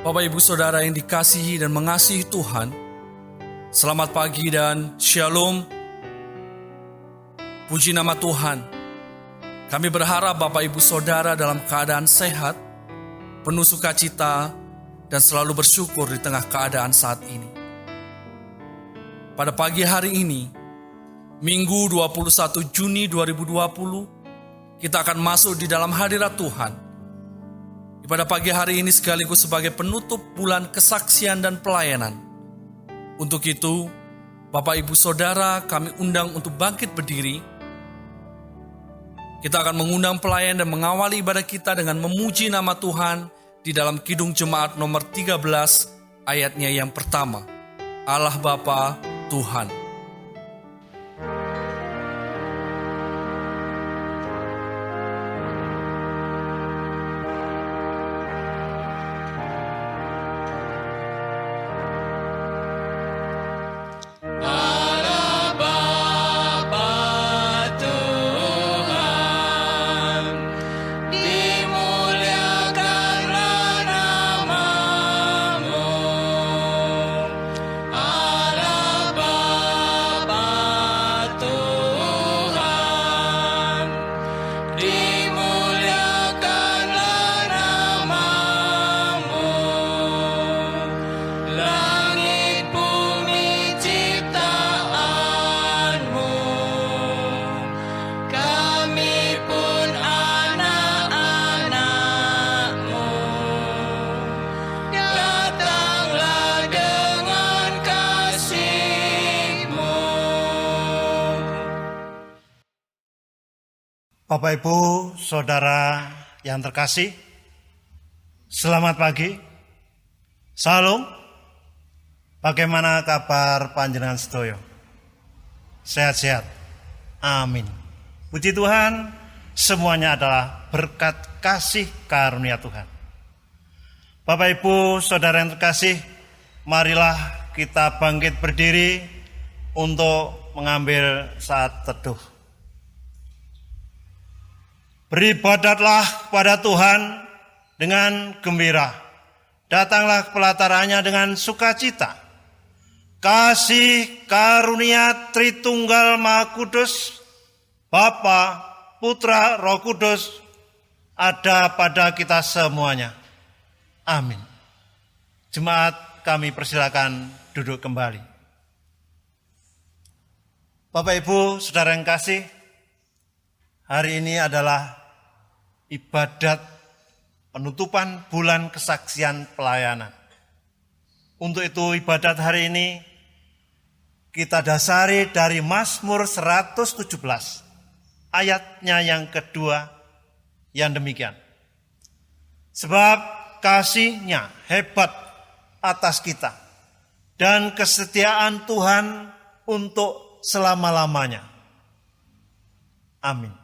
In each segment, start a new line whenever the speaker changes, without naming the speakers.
Bapak Ibu Saudara yang dikasihi dan mengasihi Tuhan, selamat pagi dan shalom. Puji nama Tuhan. Kami berharap Bapak Ibu Saudara dalam keadaan sehat, penuh sukacita, dan selalu bersyukur di tengah keadaan saat ini. Pada pagi hari ini, Minggu 21 Juni 2020, kita akan masuk di dalam hadirat Tuhan. Pada pagi hari ini sekaligus sebagai penutup bulan kesaksian dan pelayanan. Untuk itu, Bapak Ibu Saudara kami undang untuk bangkit berdiri. Kita akan mengundang pelayan dan mengawali ibadah kita dengan memuji nama Tuhan di dalam Kidung Jemaat nomor 13 ayatnya yang pertama. Allah Bapa Tuhan.
Bapak Ibu Saudara yang terkasih, selamat pagi. Salam. Bagaimana kabar panjenengan sedaya? Sehat-sehat. Amin. Puji Tuhan, semuanya adalah berkat kasih karunia Tuhan. Bapak Ibu Saudara yang terkasih, marilah kita bangkit berdiri untuk mengambil saat teduh. Beribadatlah kepada Tuhan dengan gembira. Datanglah ke pelatarannya dengan sukacita. Kasih karunia Tritunggal Maha Kudus, Bapa, Putra, Roh Kudus, ada pada kita semuanya. Amin. Jemaat, kami persilakan duduk kembali. Bapak Ibu, Saudara yang kasih, hari ini adalah ibadat penutupan bulan kesaksian pelayanan. Untuk itu ibadat hari ini kita dasari dari Mazmur 117 ayatnya yang kedua yang demikian. Sebab kasih-Nya hebat atas kita dan kesetiaan Tuhan untuk selama-lamanya. Amin.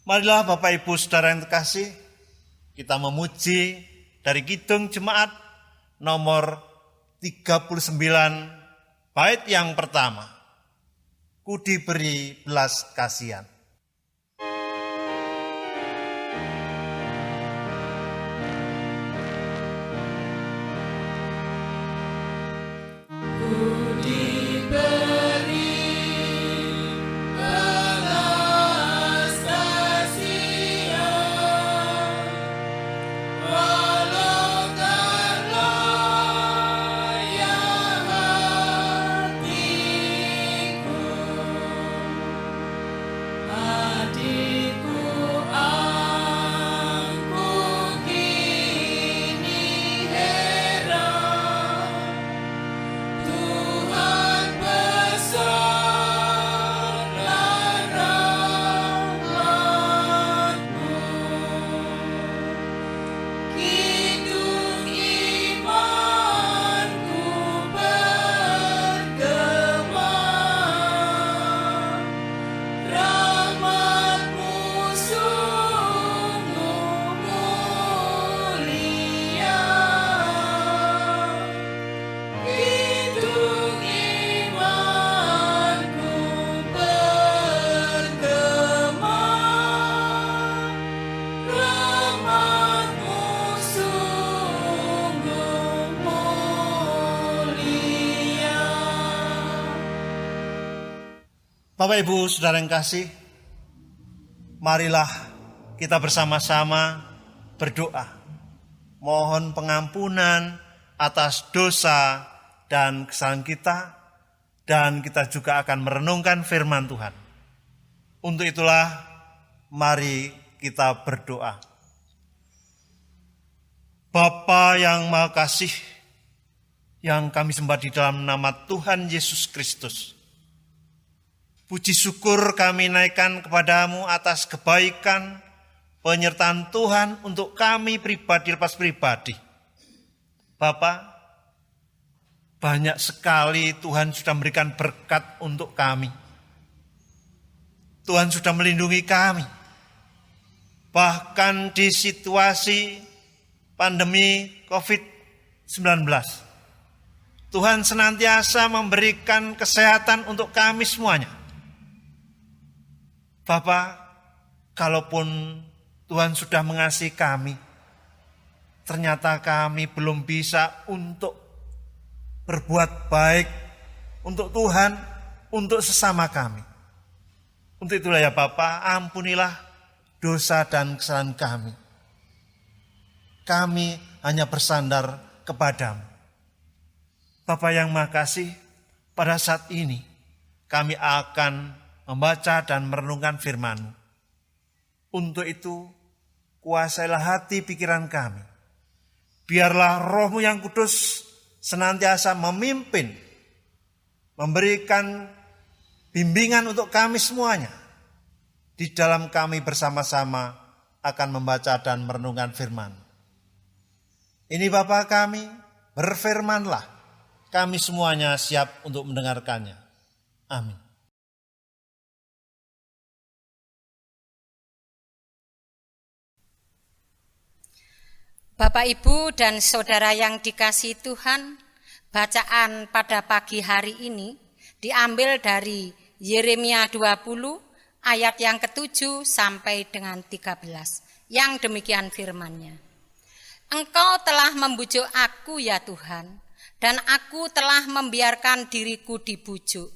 Marilah Bapak Ibu Saudara yang terkasih, kita memuji dari Kidung Jemaat nomor 39 bait yang pertama. Ku diberi belas kasihan. Bapak Ibu Saudara yang kasih, marilah kita bersama-sama berdoa. Mohon pengampunan atas dosa dan kesalahan kita, dan kita juga akan merenungkan firman Tuhan. Untuk itulah, mari kita berdoa. Bapa yang Maha Kasih, yang kami sembah di dalam nama Tuhan Yesus Kristus, puji syukur kami naikkan kepadamu atas kebaikan, penyertaan Tuhan untuk kami pribadi lepas pribadi. Bapa, banyak sekali Tuhan sudah memberikan berkat untuk kami. Tuhan sudah melindungi kami. Bahkan di situasi pandemi COVID-19, Tuhan senantiasa memberikan kesehatan untuk kami semuanya. Bapak, kalaupun Tuhan sudah mengasihi kami, ternyata kami belum bisa untuk berbuat baik untuk Tuhan, untuk sesama kami. Untuk itulah ya Bapa, ampunilah dosa dan kesalahan kami. Kami hanya bersandar kepadamu. Bapa yang Maha Kasih, pada saat ini kami akan membaca dan merenungkan firman-Mu. Untuk itu, kuasailah hati pikiran kami. Biarlah Roh-Mu yang kudus senantiasa memimpin, memberikan bimbingan untuk kami semuanya. Di dalam kami bersama-sama akan membaca dan merenungkan firman. Ini Bapa kami, berfirmanlah. Kami semuanya siap untuk mendengarkannya. Amin.
Bapak, Ibu, dan Saudara yang dikasihi Tuhan, bacaan pada pagi hari ini diambil dari Yeremia 20 ayat yang ke-7 sampai dengan 13. Yang demikian firman-Nya. Engkau telah membujuk aku ya Tuhan, dan aku telah membiarkan diriku dibujuk.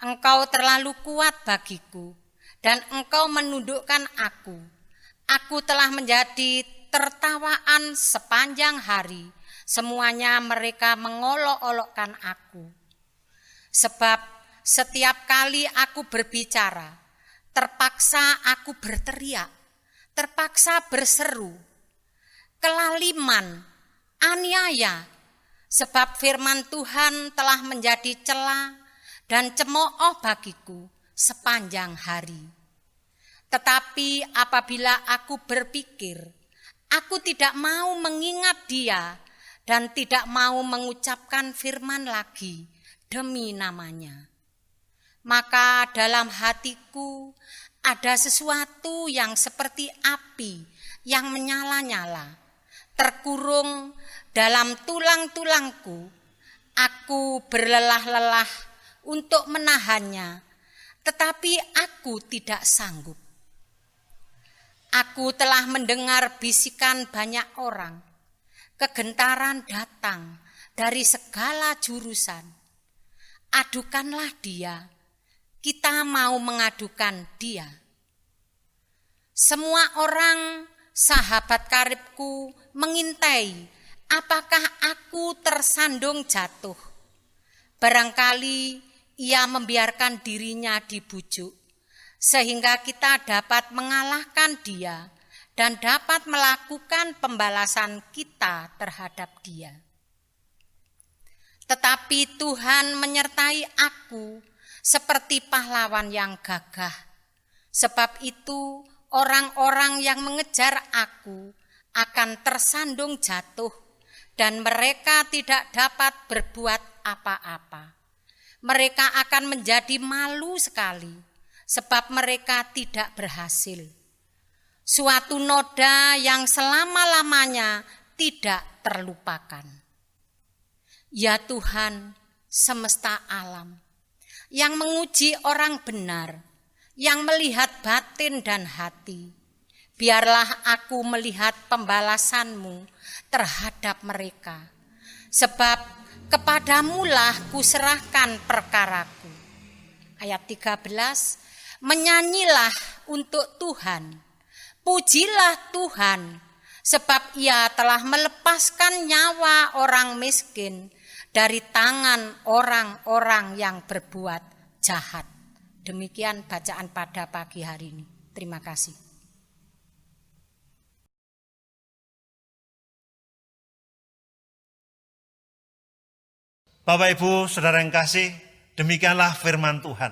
Engkau terlalu kuat bagiku, dan engkau menundukkan aku. Aku telah menjadi tertawaan sepanjang hari, semuanya mereka mengolok-olokkan aku. Sebab setiap kali aku berbicara, terpaksa aku berteriak, terpaksa berseru, kelaliman, aniaya, sebab firman Tuhan telah menjadi cela dan cemooh bagiku sepanjang hari. Tetapi apabila aku berpikir, aku tidak mau mengingat Dia dan tidak mau mengucapkan firman lagi demi namanya. Maka dalam hatiku ada sesuatu yang seperti api yang menyala-nyala, terkurung dalam tulang-tulangku. Aku berlelah-lelah untuk menahannya, tetapi aku tidak sanggup. Aku telah mendengar bisikan banyak orang, kegentaran datang dari segala jurusan. Adukanlah Dia, kita mau mengadukan Dia. Semua orang sahabat karibku mengintai apakah aku tersandung jatuh. Barangkali ia membiarkan dirinya dibujuk, sehingga kita dapat mengalahkan Dia dan dapat melakukan pembalasan kita terhadap Dia. Tetapi Tuhan menyertai aku seperti pahlawan yang gagah. Sebab itu orang-orang yang mengejar aku akan tersandung jatuh dan mereka tidak dapat berbuat apa-apa. Mereka akan menjadi malu sekali sebab mereka tidak berhasil. Suatu noda yang selama-lamanya tidak terlupakan. Ya Tuhan semesta alam, yang menguji orang benar, yang melihat batin dan hati. Biarlah aku melihat pembalasan-Mu terhadap mereka, sebab kepadamulah kuserahkan perkaraku. ayat 13, menyanyilah untuk Tuhan, pujilah Tuhan, sebab Ia telah melepaskan nyawa orang miskin dari tangan orang-orang yang berbuat jahat. Demikian bacaan pada pagi hari ini. Terima kasih.
Bapak Ibu Saudara yang kasih, demikianlah firman Tuhan.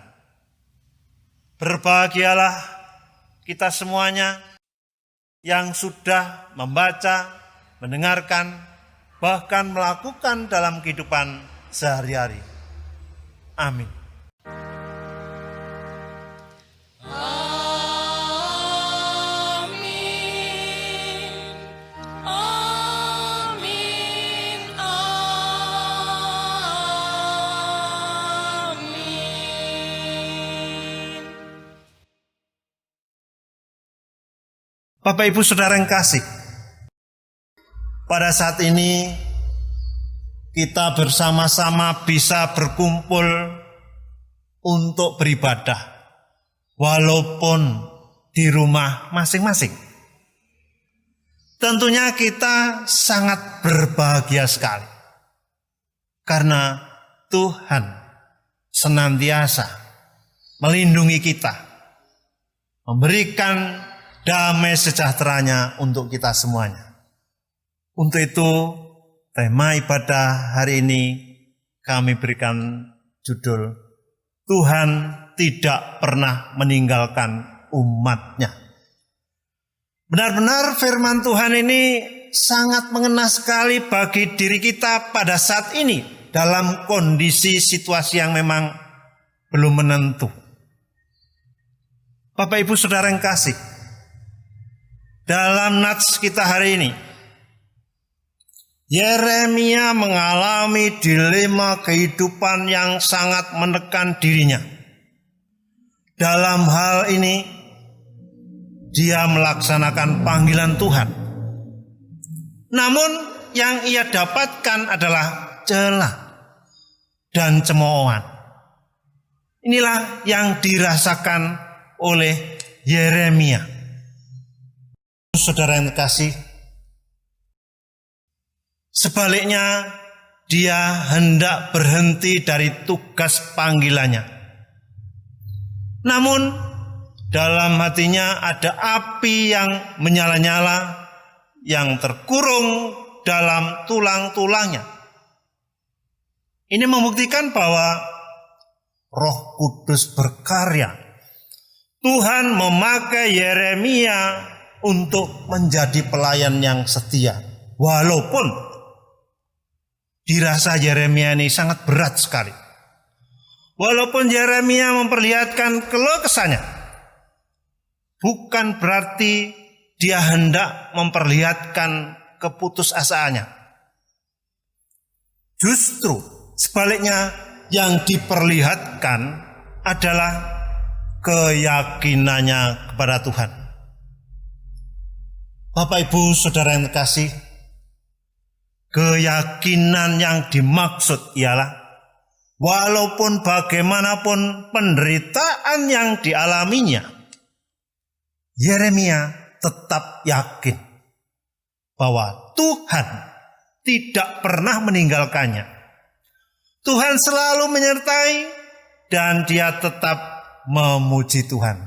Berbahagialah kita semuanya yang sudah membaca, mendengarkan, bahkan melakukan dalam kehidupan sehari-hari. Amin. Bapak Ibu Saudara yang kasih, pada saat ini kita bersama-sama bisa berkumpul untuk beribadah, walaupun di rumah masing-masing. Tentunya kita sangat berbahagia sekali, karena Tuhan senantiasa melindungi kita, memberikan damai sejahteranya untuk kita semuanya. Untuk itu, tema ibadah hari ini kami berikan judul, Tuhan tidak pernah meninggalkan umat-Nya. Benar-benar firman Tuhan ini sangat mengena sekali bagi diri kita pada saat ini, dalam kondisi situasi yang memang belum menentu. Bapak Ibu Saudara yang kasih, dalam nats kita hari ini, Yeremia mengalami dilema kehidupan yang sangat menekan dirinya. Dalam hal ini, dia melaksanakan panggilan Tuhan. Namun yang ia dapatkan adalah celah dan cemoohan. Inilah yang dirasakan oleh Yeremia. Saudara yang terkasih, sebaliknya dia hendak berhenti dari tugas panggilannya. Namun dalam hatinya ada api yang menyala-nyala, yang terkurung dalam tulang-tulangnya. Ini membuktikan bahwa Roh Kudus berkarya. Tuhan memakai Yeremia untuk menjadi pelayan yang setia. Walaupun dirasa Yeremia ini sangat berat sekali. Walaupun Yeremia memperlihatkan keluh kesahnya, bukan berarti dia hendak memperlihatkan keputusasaannya. Justru sebaliknya, yang diperlihatkan adalah keyakinannya kepada Tuhan. Bapak Ibu Saudara yang terkasih, keyakinan yang dimaksud ialah walaupun bagaimanapun penderitaan yang dialaminya, Yeremia tetap yakin bahwa Tuhan tidak pernah meninggalkannya. Tuhan selalu menyertai dan dia tetap memuji Tuhan.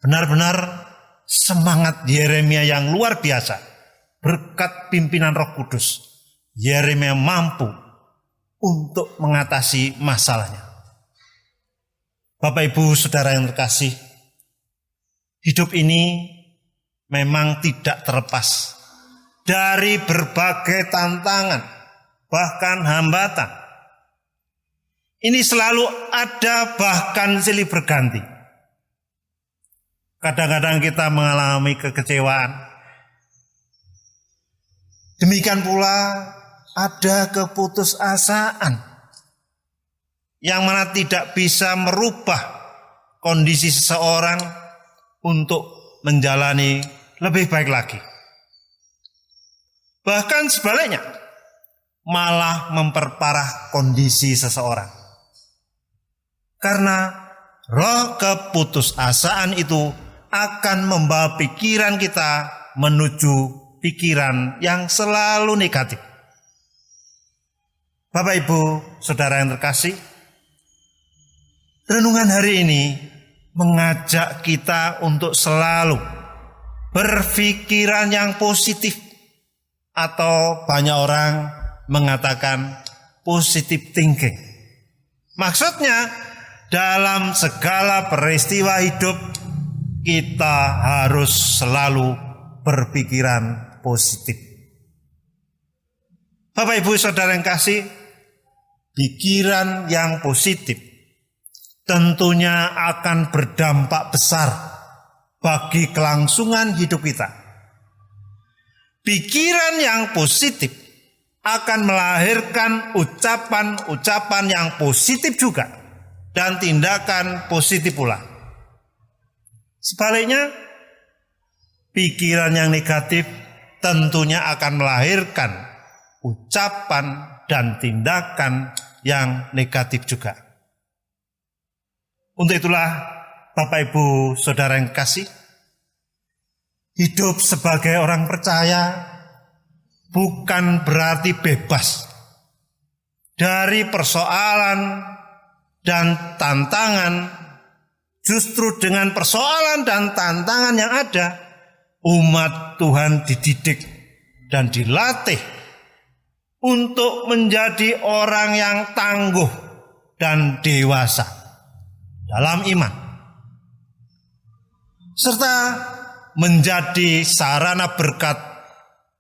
Benar-benar semangat Yeremia yang luar biasa. Berkat pimpinan Roh Kudus, Yeremia mampu untuk mengatasi masalahnya. Bapak Ibu Saudara yang terkasih, hidup ini memang tidak terlepas dari berbagai tantangan, bahkan hambatan. Ini selalu ada, bahkan silih berganti. Kadang-kadang kita mengalami kekecewaan. Demikian pula ada keputusasaan yang mana tidak bisa merubah kondisi seseorang untuk menjalani lebih baik lagi. Bahkan sebaliknya, malah memperparah kondisi seseorang. Karena roh keputusasaan itu akan membawa pikiran kita menuju pikiran yang selalu negatif. Bapak, Ibu, Saudara yang terkasih, renungan hari ini mengajak kita untuk selalu berpikiran yang positif, atau banyak orang mengatakan positive thinking. Maksudnya, dalam segala peristiwa hidup kita harus selalu berpikiran positif. Bapak, Ibu, Saudara yang kasih, pikiran yang positif tentunya akan berdampak besar bagi kelangsungan hidup kita. Pikiran yang positif akan melahirkan ucapan-ucapan yang positif juga dan tindakan positif pula. Sebaliknya, pikiran yang negatif tentunya akan melahirkan ucapan dan tindakan yang negatif juga. Untuk itulah, Bapak, Ibu, Saudara yang kasih, hidup sebagai orang percaya bukan berarti bebas dari persoalan dan tantangan. Justru dengan persoalan dan tantangan yang ada, umat Tuhan dididik dan dilatih untuk menjadi orang yang tangguh dan dewasa dalam iman, serta menjadi sarana berkat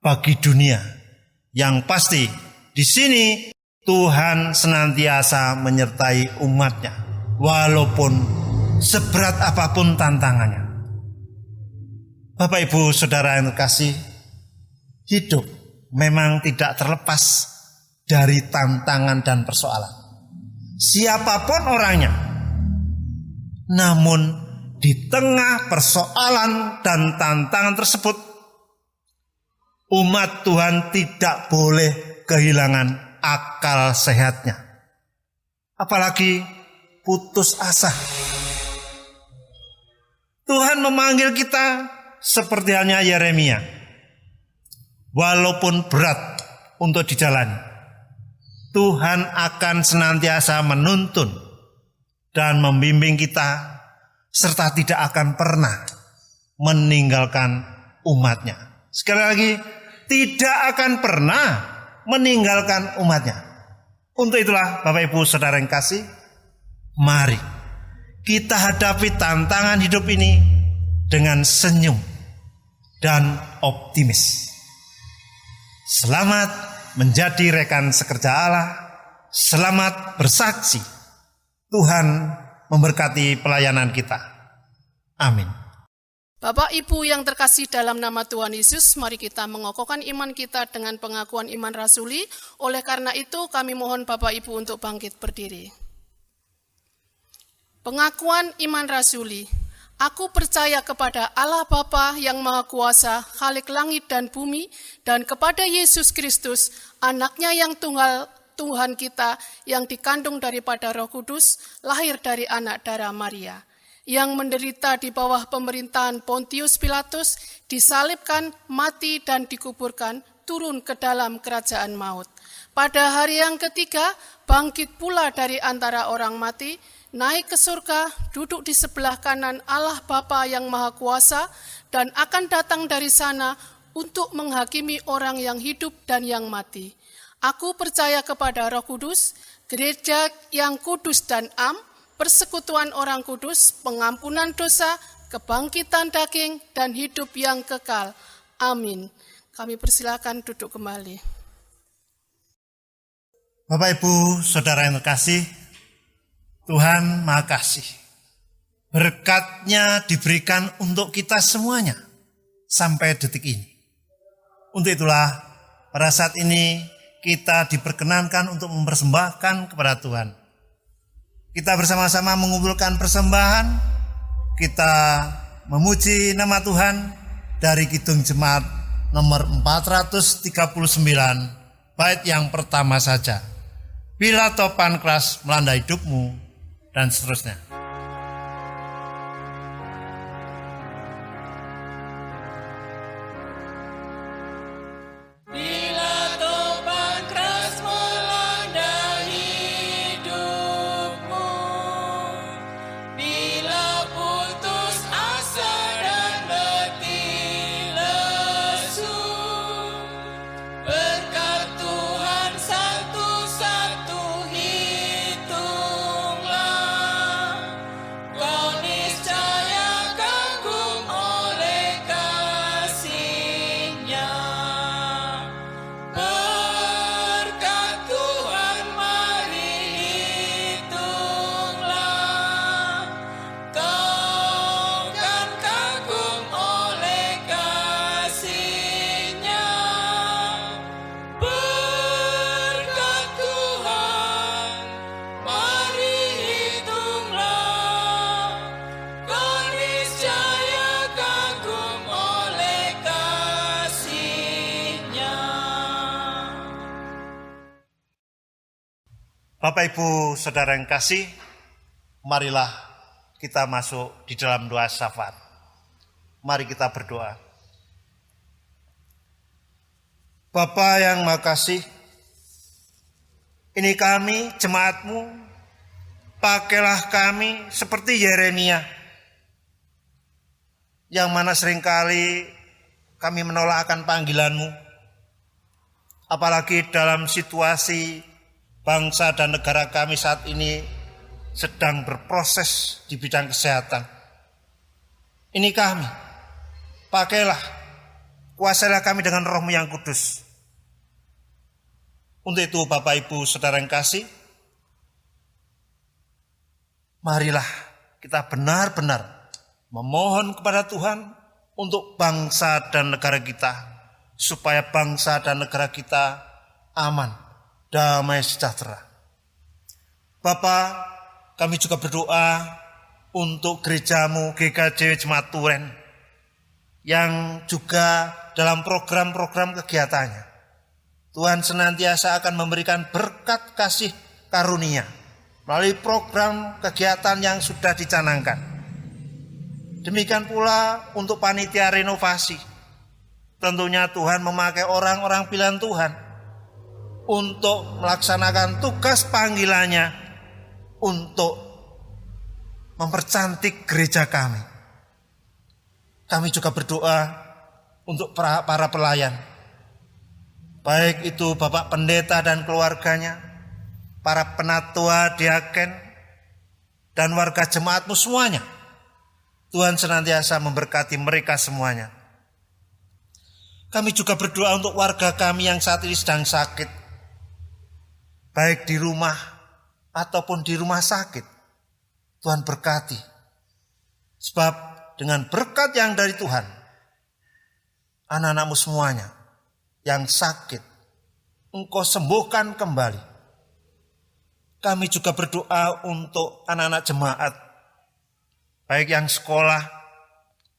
bagi dunia. Yang pasti di sini Tuhan senantiasa menyertai umatnya walaupun seberat apapun tantangannya. Bapak, Ibu, Saudara yang terkasih, hidup memang tidak terlepas dari tantangan dan persoalan. Siapapun orangnya. Namun di tengah persoalan dan tantangan tersebut, umat Tuhan tidak boleh kehilangan akal sehatnya. Apalagi putus asa. Tuhan memanggil kita seperti halnya Yeremia. Walaupun berat untuk dijalani, Tuhan akan senantiasa menuntun dan membimbing kita, serta tidak akan pernah meninggalkan umatnya. Sekali lagi, tidak akan pernah meninggalkan umatnya. Untuk itulah, Bapak, Ibu, Saudara yang kasih, mari kita hadapi tantangan hidup ini dengan senyum dan optimis. Selamat menjadi rekan sekerja Allah. Selamat bersaksi. Tuhan memberkati pelayanan kita. Amin.
Bapak, Ibu yang terkasih dalam nama Tuhan Yesus, mari kita mengokohkan iman kita dengan pengakuan iman rasuli. Oleh karena itu, kami mohon Bapak, Ibu untuk bangkit berdiri. Pengakuan iman rasuli. Aku percaya kepada Allah Bapa yang Maha Kuasa, Khalik langit dan bumi, dan kepada Yesus Kristus, anaknya yang tunggal, Tuhan kita, yang dikandung daripada Roh Kudus, lahir dari anak darah Maria, yang menderita di bawah pemerintahan Pontius Pilatus, disalibkan, mati dan dikuburkan, turun ke dalam kerajaan maut. Pada hari yang ketiga, bangkit pula dari antara orang mati, naik ke surga, duduk di sebelah kanan Allah Bapa yang Maha Kuasa, dan akan datang dari sana untuk menghakimi orang yang hidup dan yang mati. Aku percaya kepada Roh Kudus, gereja yang kudus dan am, persekutuan orang kudus, pengampunan dosa, kebangkitan daging, dan hidup yang kekal. Amin. Kami persilakan duduk kembali.
Bapak, Ibu, Saudara yang terkasih, Tuhan Maha Kasih. Berkat-Nya diberikan untuk kita semuanya sampai detik ini. Untuk itulah pada saat ini kita diperkenankan untuk mempersembahkan kepada Tuhan. Kita bersama-sama mengumpulkan persembahan. Kita memuji nama Tuhan dari Kidung Jemaat nomor 439, bait yang pertama saja. Bila topan keras melanda hidupmu dan seterusnya. Bapak Ibu Saudara yang kasih, marilah kita masuk di dalam doa syafaat. Mari kita berdoa. Bapa yang Maha Kasih, ini kami jemaat-Mu, pakailah kami seperti Yeremia, yang mana seringkali kami menolak akan panggilan-Mu, apalagi dalam situasi bangsa dan negara kami saat ini sedang berproses di bidang kesehatan. Ini kami, pakailah, kuasailah kami dengan Roh-Mu yang kudus. Untuk itu Bapak Ibu Saudara yang kasih, marilah kita benar-benar memohon kepada Tuhan untuk bangsa dan negara kita, supaya bangsa dan negara kita aman, damai sejahtera. Bapak, kami juga berdoa untuk gereja-Mu GKJ Jemaat Turen yang juga dalam program-program kegiatannya, Tuhan senantiasa akan memberikan berkat kasih karunia melalui program kegiatan yang sudah dicanangkan. Demikian pula untuk panitia renovasi, tentunya Tuhan memakai orang-orang pilihan Tuhan untuk melaksanakan tugas panggilannya untuk mempercantik gereja kami. Kami juga berdoa untuk para pelayan, baik itu Bapak Pendeta dan keluarganya, para penatua, diaken, dan warga jemaat-Mu semuanya. Tuhan senantiasa memberkati mereka semuanya. Kami juga berdoa untuk warga kami yang saat ini sedang sakit, baik di rumah ataupun di rumah sakit. Tuhan berkati. Sebab dengan berkat yang dari Tuhan, anak-anak-Mu semuanya yang sakit, Engkau sembuhkan kembali. Kami juga berdoa untuk anak-anak jemaat, baik yang sekolah,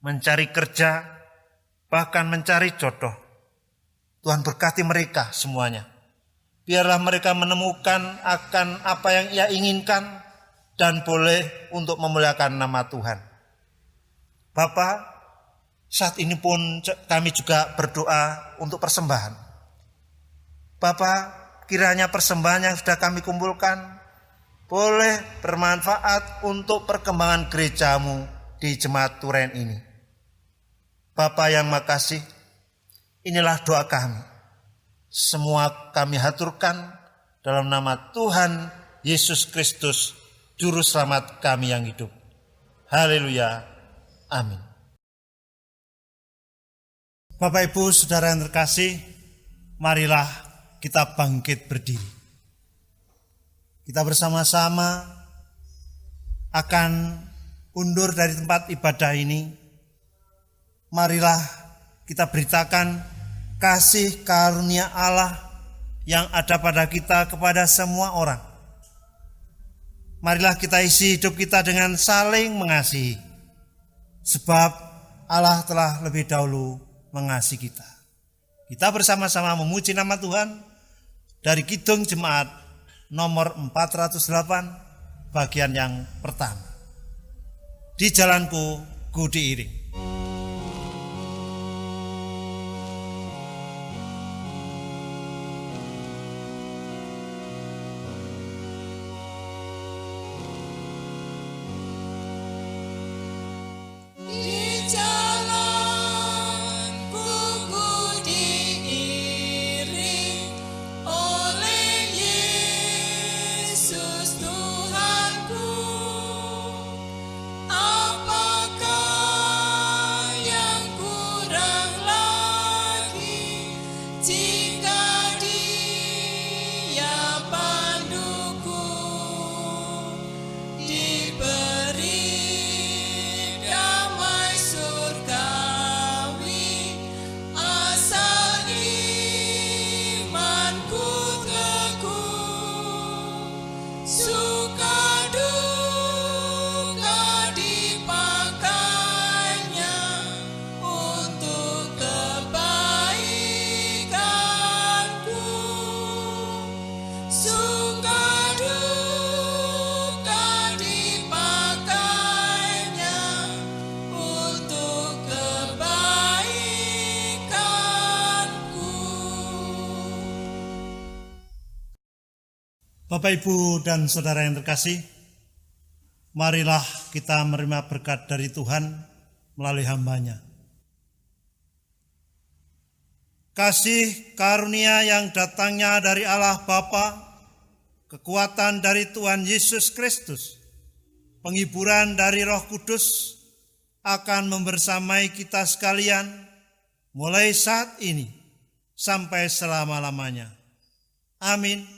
mencari kerja, bahkan mencari jodoh. Tuhan berkati mereka semuanya. Biarlah mereka menemukan akan apa yang ia inginkan dan boleh untuk memuliakan nama Tuhan. Bapa, saat ini pun kami juga berdoa untuk persembahan. Bapa, kiranya persembahan yang sudah kami kumpulkan boleh bermanfaat untuk perkembangan gereja-Mu di Jemaat Turen ini. Bapa yang makasih, inilah doa kami. Semua kami haturkan dalam nama Tuhan Yesus Kristus, Juru Selamat kami yang hidup. Haleluya. Amin. Bapak Ibu Saudara yang terkasih, marilah kita bangkit berdiri. Kita bersama-sama akan undur dari tempat ibadah ini. Marilah kita beritakan kasih karunia Allah yang ada pada kita kepada semua orang. Marilah kita isi hidup kita dengan saling mengasihi, sebab Allah telah lebih dahulu mengasihi kita. Kita bersama-sama memuji nama Tuhan dari Kidung Jemaat nomor 408, bagian yang pertama. Di jalanku ku diiring. Bapak, Ibu, dan Saudara yang terkasih, marilah kita menerima berkat dari Tuhan melalui hamba-Nya. Kasih karunia yang datangnya dari Allah Bapa, kekuatan dari Tuhan Yesus Kristus, penghiburan dari Roh Kudus akan membersamai kita sekalian mulai saat ini sampai selama-lamanya. Amin.